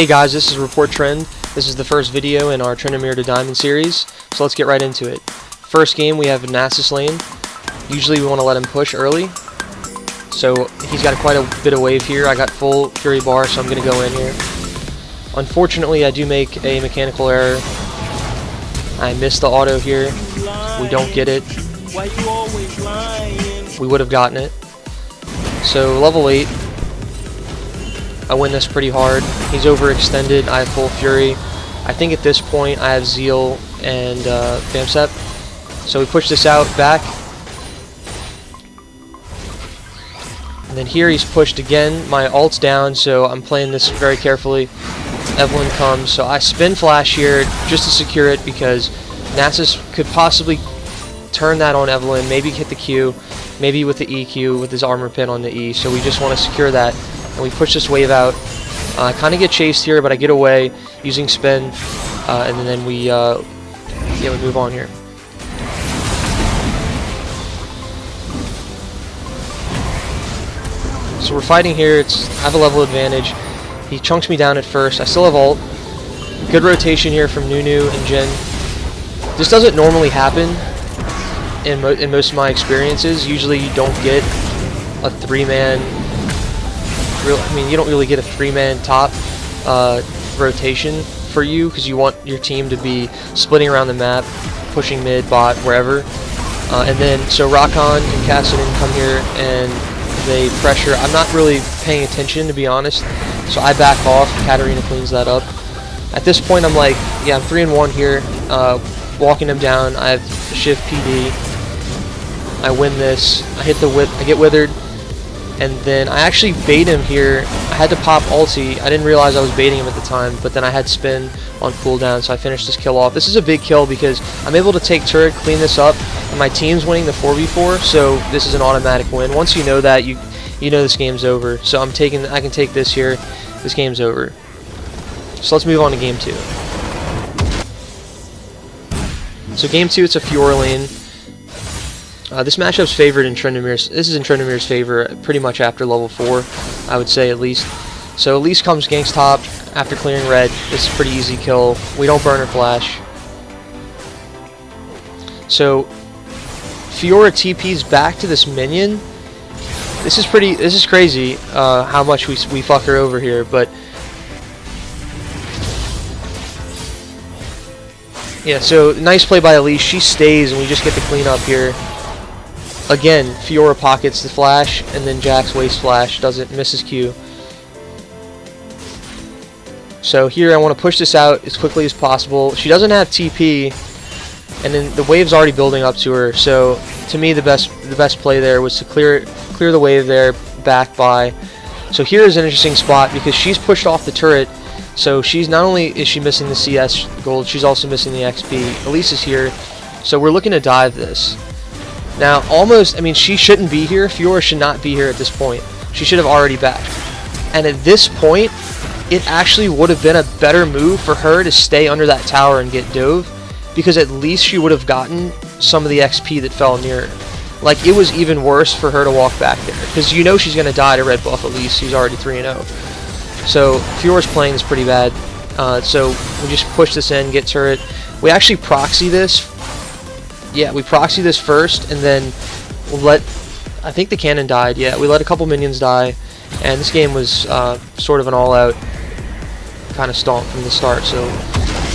Hey guys, this is Report Trend. This is the first video in our Tryndamere to Diamond series, so let's get right into it. First game, we have Nasus lane. Usually we want to let him push early, so he's got quite a bit of wave here. I got full Fury bar, so I'm going to go in here. Unfortunately, I do make a mechanical error. I missed the auto here. We don't get it. We would have gotten it. So level 8. I win this pretty hard. He's overextended. I have full Fury. I think at this point I have Zeal and Vamsep. So we push this out back. And then here he's pushed again. My ult's down, so I'm playing this very carefully. Evelyn comes, so I spin flash here just to secure it because Nasus could possibly turn that on Evelyn, maybe hit the Q, maybe with the EQ with his armor pin on the E. So we just want to secure that. And we push this wave out. I kind of get chased here, but I get away using spin, and then we move on here. So we're fighting here. I have a level advantage. He chunks me down at first. I still have ult. Good rotation here from Nunu and Jhin. This doesn't normally happen in most of my experiences. Usually you don't get a three-man. You don't really get a three-man top rotation for you because you want your team to be splitting around the map, pushing mid, bot, wherever. And then, so Rakan and Kassadin come here and they pressure. I'm not really paying attention, to be honest, so I back off. Katarina cleans that up. At this point, I'm like, yeah, I'm 3-1 here, walking him down. I have Shiv PD. I win this. I hit the I get withered. And then I actually bait him here. I had to pop ulti. I didn't realize I was baiting him at the time, but then I had spin on cooldown, so I finished this kill off. This is a big kill because I'm able to take turret, clean this up, and my team's winning the 4v4, so this is an automatic win. Once you know that, you know this game's over. So I can take this here. This game's over. So let's move on to game 2. So game 2, it's a Fiora lane. This matchup's favored in Tryndamere's. This is in Tryndamere's favor pretty much after level 4, I would say at least. So Elise comes ganks top after clearing red. This is a pretty easy kill. We don't burn her flash. So Fiora TP's back to this minion. This is crazy how much we fuck her over here, but yeah. So nice play by Elise. She stays, and we just get the clean up here. Again, Fiora pockets the flash, and then Jack's waste flash doesn't miss his Q. So here I want to push this out as quickly as possible. She doesn't have TP, and then the wave's already building up to her. So to me, the best play there was to clear the wave there, back by. So here is an interesting spot because she's pushed off the turret. So she's not only is she missing the CS gold, she's also missing the XP. Elise is here, so we're looking to dive this. Now, she shouldn't be here. Fiora should not be here at this point. She should have already backed. And at this point, it actually would have been a better move for her to stay under that tower and get dove, because at least she would have gotten some of the XP that fell near her. Like, it was even worse for her to walk back there, because you know she's going to die to red buff at least. She's already 3-0. So, Fiora's playing is pretty bad. So, we just push this in, get turret. We actually proxy this. Yeah, we proxy this first, and then we'll I think the cannon died. Yeah, we let a couple minions die, and this game was sort of an all-out kind of stomp from the start, so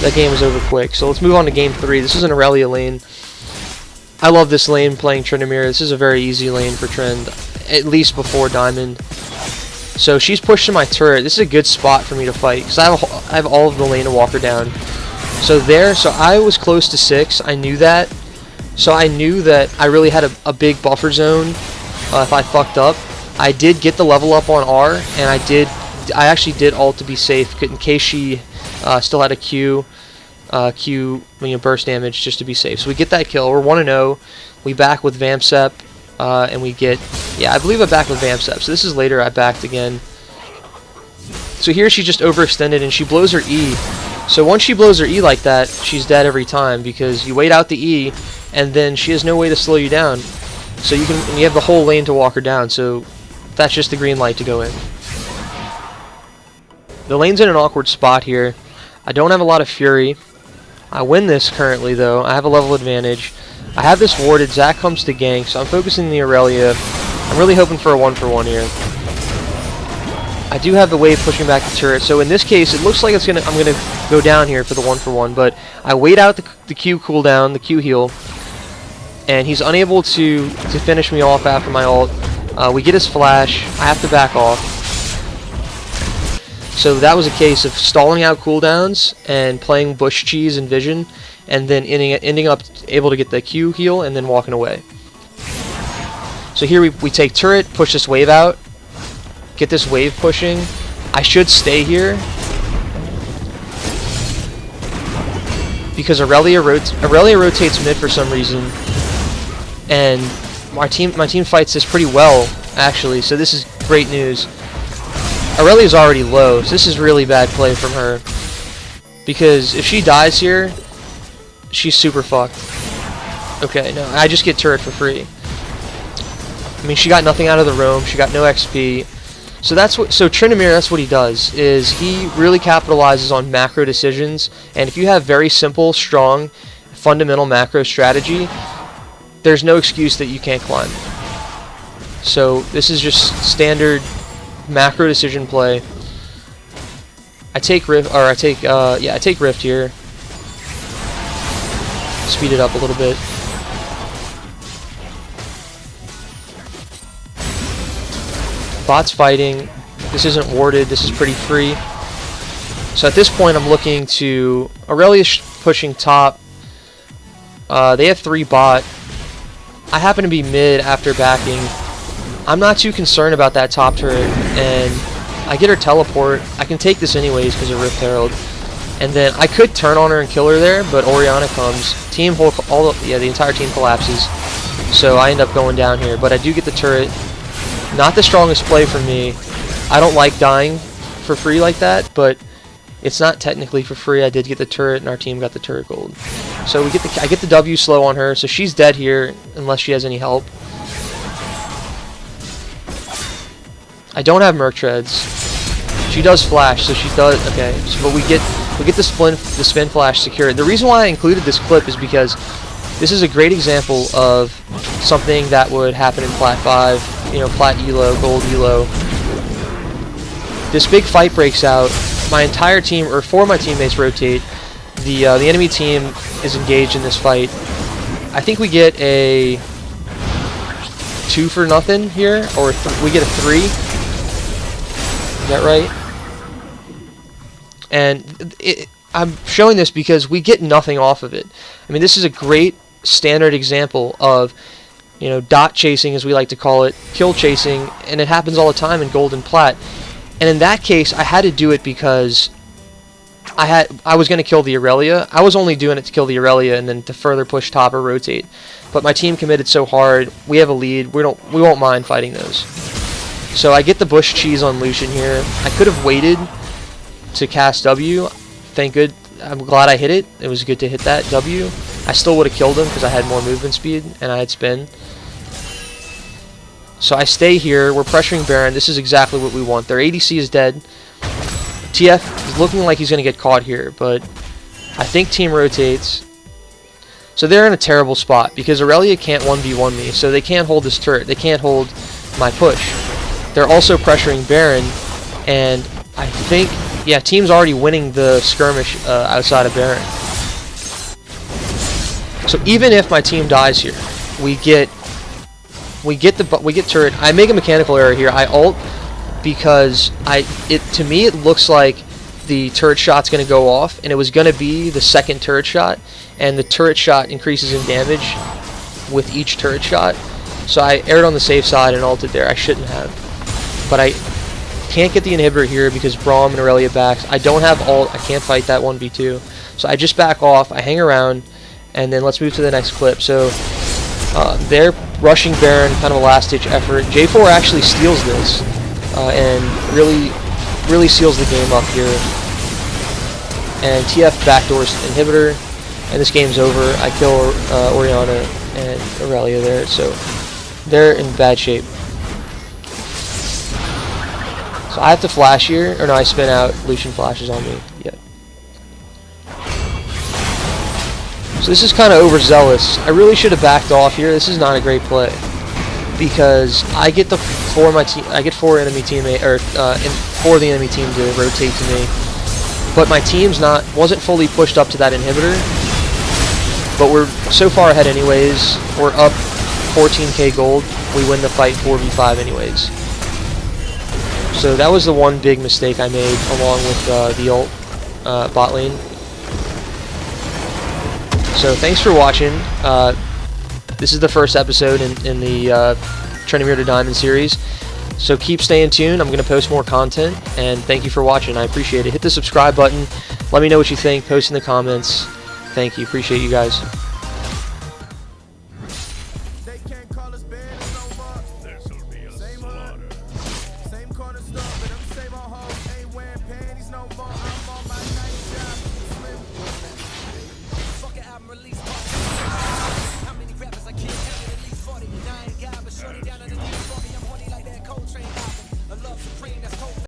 that game was over quick. So let's move on to game 3. This is an Aurelia lane. I love this lane playing Tryndamere. This is a very easy lane for Trynd, at least before Diamond. So she's pushed to my turret. This is a good spot for me to fight, because I have all of the lane to walk her down. So I was close to 6. I knew that. So I knew that I really had a big buffer zone if I fucked up. I did get the level up on R, and I actually did ult to be safe in case she still had a Q burst damage just to be safe. So we get that kill. We're 1-0. We back with Vamsep, and we get, yeah, I believe I backed with Vamsep. So this is later I backed again. So here she just overextended, and she blows her E. So once she blows her E like that, she's dead every time because you wait out the E, and then she has no way to slow you down. So you have the whole lane to walk her down. So that's just the green light to go in. The lane's in an awkward spot here. I don't have a lot of fury. I win this currently, though. I have a level advantage. I have this warded. Zac comes to gank, so I'm focusing the Aurelia. I'm really hoping for a 1-for-1 here. I do have the wave pushing back the turret, so in this case, it looks like I'm gonna go down here for the 1-for-1, but I wait out the Q cooldown, the Q heal, and he's unable to finish me off after my ult. We get his flash. I have to back off. So that was a case of stalling out cooldowns and playing bush cheese and vision, and then ending up able to get the Q heal and then walking away. So here we take turret, push this wave out, get this wave pushing. I should stay here because Aurelia rotates mid for some reason, and my team fights this pretty well actually. So this is great news. Aurelia's already low, so this is really bad play from her, because if she dies here, she's super fucked. Okay, no, I just get turret for free. I mean, she got nothing out of the roam, she got no XP. So Tryndamere, that's what he does, is he really capitalizes on macro decisions, and if you have very simple, strong, fundamental macro strategy, there's no excuse that you can't climb. So this is just standard macro decision play. I take Rift, or I take Rift here. Speed it up a little bit. Bot's fighting. This isn't warded. This is pretty free. So at this point, I'm looking to Aurelia's pushing top. They have 3 bot. I happen to be mid after backing. I'm not too concerned about that top turret, and I get her teleport. I can take this anyways because of Rift Herald, and then I could turn on her and kill her there, but Orianna comes. The entire team collapses, so I end up going down here. But I do get the turret. Not the strongest play for me. I don't like dying for free like that, but it's not technically for free. I did get the turret, and our team got the turret gold. So I get the W slow on her, so she's dead here unless she has any help. I don't have Merc Treads. She does flash, so she does okay. So, but we get the spin flash secured. The reason why I included this clip is because this is a great example of something that would happen in Plat 5. You know, Plat Elo, Gold Elo. This big fight breaks out. My entire team, or 4 of my teammates, rotate. The enemy team is engaged in this fight. I think we get a 2 for nothing here, or we get a 3. Is that right? And I'm showing this because we get nothing off of it. I mean, this is a great standard example of, you know, dot chasing, as we like to call it, kill chasing, and it happens all the time in Gold and Plat. And in that case, I had to do it because I was going to kill the Aurelia. I was only doing it to kill the Aurelia and then to further push top or rotate. But my team committed so hard. We have a lead. We won't mind fighting those. So I get the bush cheese on Lucian here. I could have waited to cast W. Thank good. I'm glad I hit it. It was good to hit that W. I still would have killed him because I had more movement speed and I had spin. So I stay here. We're pressuring Baron. This is exactly what we want. Their ADC is dead. TF is looking like he's going to get caught here, but I think team rotates. So they're in a terrible spot because Aurelia can't 1v1 me, so they can't hold this turret. They can't hold my push. They're also pressuring Baron, and I think, yeah, team's already winning the skirmish outside of Baron. So even if my team dies here, we get turret. I make a mechanical error here. I ult because to me it looks like the turret shot's going to go off, and it was going to be the second turret shot, and the turret shot increases in damage with each turret shot. So I erred on the safe side and ulted there. I shouldn't have. But I can't get the inhibitor here because Braum and Aurelia backs. I don't have ult. I can't fight that 1v2. So I just back off. I hang around, and then let's move to the next clip. So they're rushing Baron, kind of a last-ditch effort. J4 actually steals this and really seals the game up here. And TF backdoors inhibitor, and this game's over. I kill Orianna and Aurelia there, so they're in bad shape. So I have to flash here, or no, I spin out. Lucian flashes on me. Yeah. So this is kind of overzealous. I really should have backed off here. This is not a great play because I get the I get four enemy teammate or for the enemy team to rotate to me, but my team's wasn't fully pushed up to that inhibitor. But we're so far ahead anyways. We're up 14k gold. We win the fight 4v5 anyways. So that was the one big mistake I made along with the ult bot lane. So thanks for watching. This is the first episode in the Tryndamere to Diamond series. So keep staying tuned. I'm going to post more content. And thank you for watching. I appreciate it. Hit the subscribe button. Let me know what you think. Post in the comments. Thank you. Appreciate you guys.